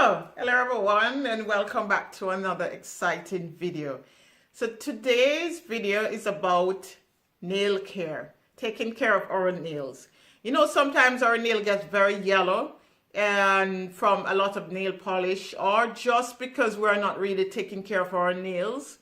Hello everyone, and welcome back to another exciting video. So today's video is about nail care, taking care of our nails. You know, sometimes our nail gets very yellow and from a lot of nail polish, or just because we're not really taking care of our nails.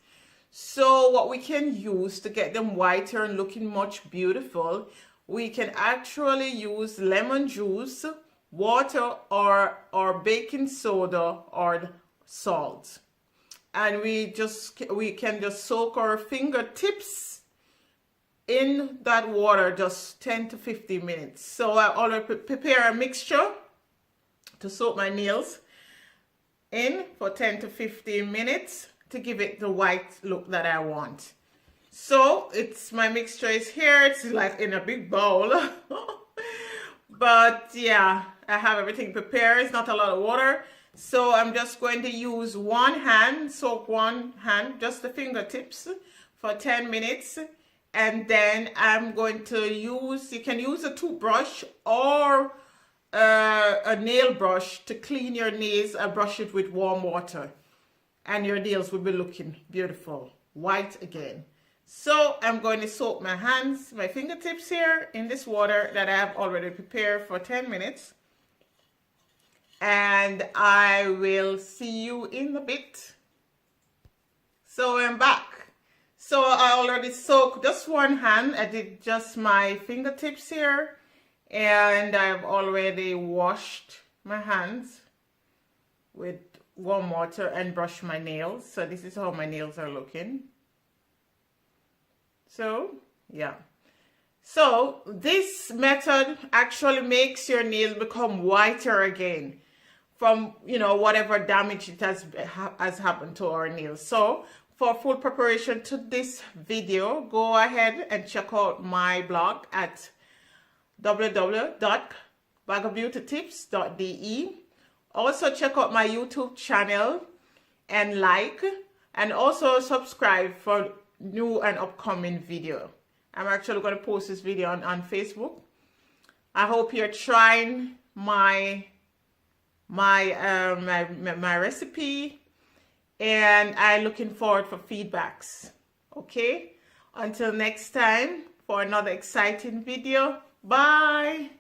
So what we can use to get them whiter and looking much beautiful, we can actually use lemon juice, water, or baking soda or salt, and we can just soak our fingertips in that water just 10 to 15 minutes. So I already prepare a mixture to soak my nails in for 10 to 15 minutes to give it the white look that I want. So my mixture is here. It's like in a big bowl. But yeah, I have everything prepared. It's not a lot of water. So I'm just going to use one hand, soak one hand, just the fingertips, for 10 minutes. And then I'm going to you can use a toothbrush or a nail brush to clean your nails and brush it with warm water. And your nails will be looking beautiful, white again. So I'm going to soak my hands, my fingertips here in this water that I have already prepared for 10 minutes. And I will see you in a bit. So I'm back. So I already soaked just one hand. I did just my fingertips here. And I've already washed my hands with warm water and brushed my nails. So this is how my nails are looking. So, yeah. So, this method actually makes your nails become whiter again from, you know, whatever damage it has happened to our nails. So, for full preparation to this video, go ahead and check out my blog at www.bagga-beauty-tips.de. Also, check out my YouTube channel and and also subscribe for new and upcoming video. I'm actually going to post this video on Facebook. I hope you're trying my recipe, and I'm looking forward for feedbacks. Okay, until next time for another exciting video. Bye.